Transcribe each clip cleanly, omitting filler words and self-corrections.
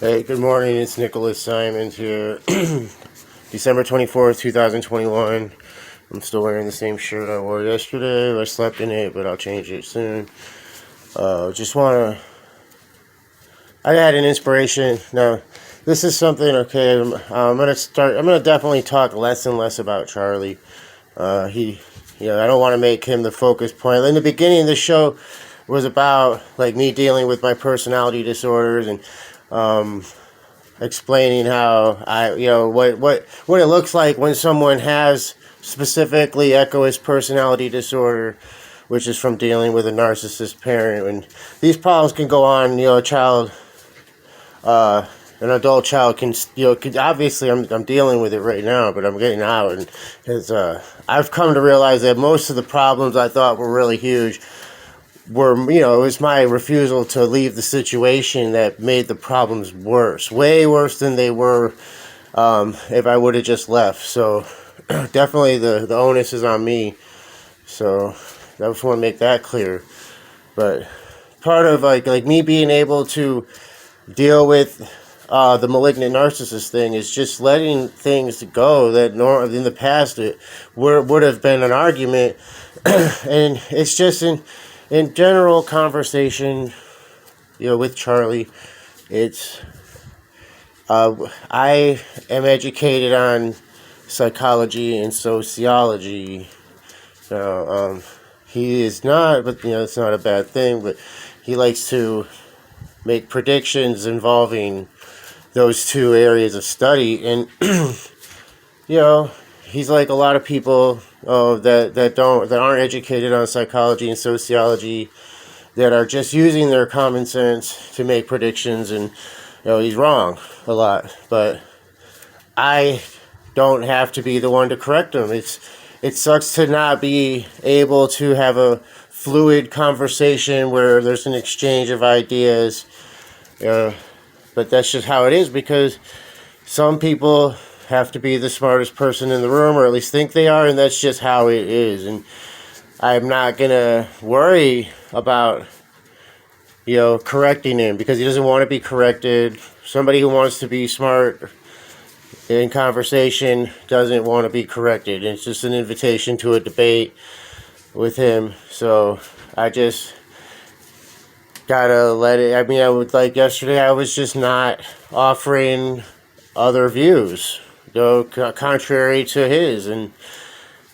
Hey, good morning. It's Nicholas Simons here. December 24th, 2021. I'm still wearing the same shirt I wore yesterday. I slept in it, but I'll change it soon. Just want to. I had an inspiration. Now, this is something, okay. I'm going to start. I'm going to definitely talk less and less about Charlie. I don't want to make him the focus point. In the beginning of the show was about, like, me dealing with my personality disorders and, explaining how what it looks like when someone has specifically echoist personality disorder, which is from dealing with a narcissist parent. And these problems can go on. An adult child can, obviously I'm dealing with it right now, but I'm getting out, and I've come to realize that most of the problems I thought were really huge were, it was my refusal to leave the situation that made the problems worse, way worse than they were if I would have just left. So definitely the onus is on me. So I just want to make that clear. But part of like me being able to deal with the malignant narcissist thing is just letting things go that in the past it would have been an argument. And it's just in general conversation, with Charlie, it's I am educated on psychology and sociology. He is not, but it's not a bad thing. But he likes to make predictions involving those two areas of study, and he's like a lot of people that aren't educated on psychology and sociology, that are just using their common sense to make predictions, and he's wrong a lot. But I don't have to be the one to correct him. It sucks to not be able to have a fluid conversation where there's an exchange of ideas. But that's just how it is, because some people have to be the smartest person in the room, or at least think they are, and that's just how it is. And I'm not gonna worry about correcting him, because he doesn't want to be corrected. Somebody who wants to be smart in conversation doesn't want to be corrected. It's just an invitation to a debate with him. So I just gotta let it. I mean, I would, like yesterday, I was just not offering other views, contrary to his, and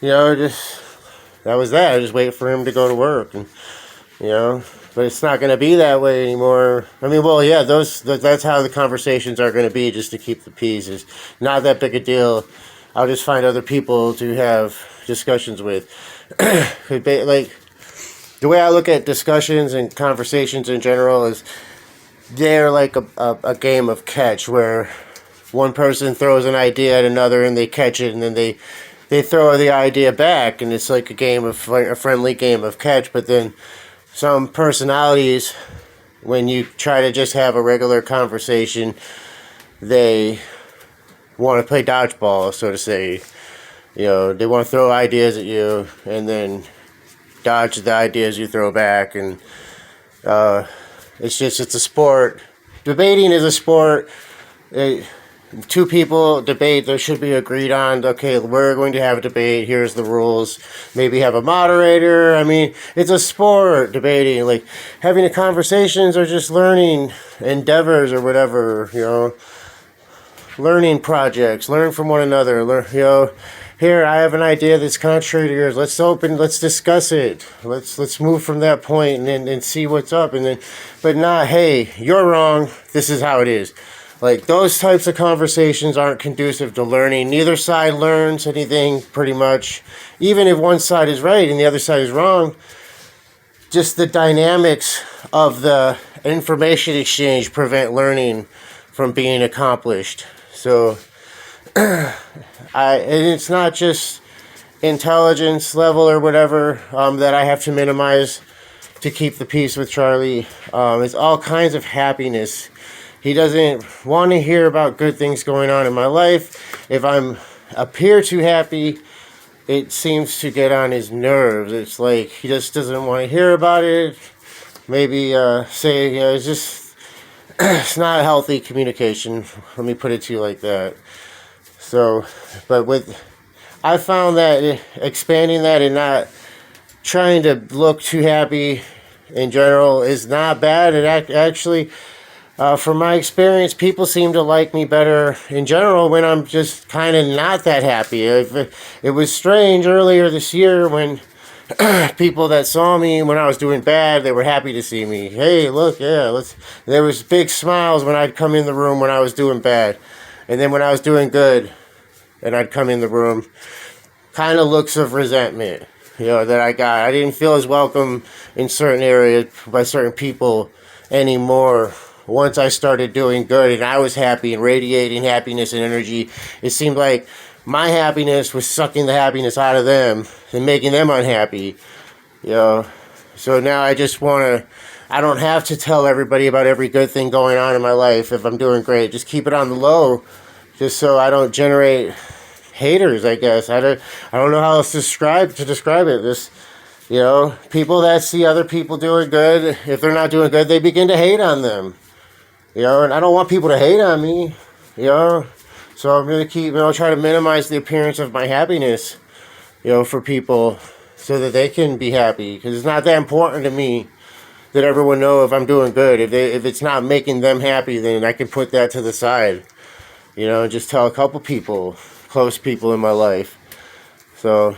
just that was that. I just wait for him to go to work, and but it's not going to be that way anymore. I mean, well, yeah, that's how the conversations are going to be, just to keep the peace. It's not that big a deal. I'll just find other people to have discussions with. Like, the way I look at discussions and conversations in general is they're like a game of catch, where one person throws an idea at another and they catch it, and then they throw the idea back, and it's like a friendly game of catch. But then some personalities, when you try to just have a regular conversation, they want to play dodgeball, so to say. They want to throw ideas at you and then dodge the ideas you throw back, and it's a sport. Debating is a sport. Two people debate, there should be agreed on, okay, we're going to have a debate, here's the rules, maybe have a moderator. I mean, it's a sport, debating. Like, having the conversations are just learning endeavors or whatever, learning projects, learn from one another, here, I have an idea that's contrary to yours. Let's discuss it. Let's move from that point and see what's up. But not, hey, you're wrong, this is how it is. Like, those types of conversations aren't conducive to learning. Neither side learns anything, pretty much. Even if one side is right and the other side is wrong, just the dynamics of the information exchange prevent learning from being accomplished. So, and it's not just intelligence level or whatever that I have to minimize to keep the peace with Charlie. It's all kinds of happiness. He doesn't want to hear about good things going on in my life. If I appear too happy, it seems to get on his nerves. It's like he just doesn't want to hear about it. Maybe say, it's just It's not a healthy communication. Let me put it to you like that. So, but I found that expanding that and not trying to look too happy in general is not bad. It actually, from my experience, people seem to like me better in general when I'm just kind of not that happy. It was strange earlier this year when people that saw me when I was doing bad, they were happy to see me. Hey, look, yeah, let's. There was big smiles when I'd come in the room when I was doing bad, and then when I was doing good, and I'd come in the room, kind of looks of resentment, that I got. I didn't feel as welcome in certain areas by certain people anymore. Once I started doing good and I was happy and radiating happiness and energy, it seemed like my happiness was sucking the happiness out of them and making them unhappy. So now I just want to, I don't have to tell everybody about every good thing going on in my life if I'm doing great. Just keep it on the low, just so I don't generate haters, I guess. I don't know how else to describe it. Just, people that see other people doing good, if they're not doing good, they begin to hate on them. And I don't want people to hate on me, So I'm going to try to minimize the appearance of my happiness, for people so that they can be happy. Because it's not that important to me that everyone know if I'm doing good. If it's not making them happy, then I can put that to the side. Just tell a couple people, close people in my life. So,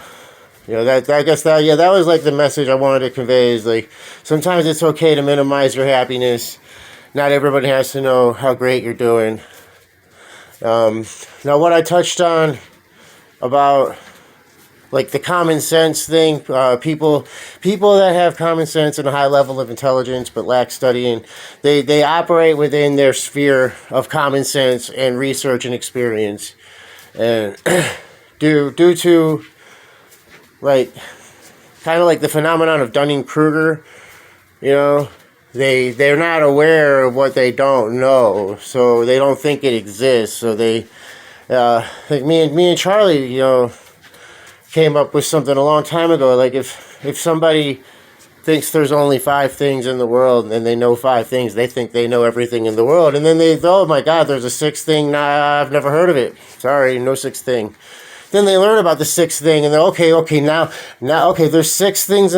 that was like the message I wanted to convey is like, sometimes it's okay to minimize your happiness. Not everybody has to know how great you're doing. Now what I touched on about like the common sense thing, people that have common sense and a high level of intelligence but lack studying, they operate within their sphere of common sense and research and experience, and due to like kind of like the phenomenon of Dunning-Kruger, they're not aware of what they don't know, so they don't think it exists. So they, like me and Charlie, came up with something a long time ago. Like if somebody thinks there's only 5 things in the world and they know 5 things, they think they know everything in the world, and then oh my God, there's a 6th thing. Nah, I've never heard of it. Sorry, no 6th thing. Then they learn about the 6th thing, and they're okay. Now, okay, there's 6 things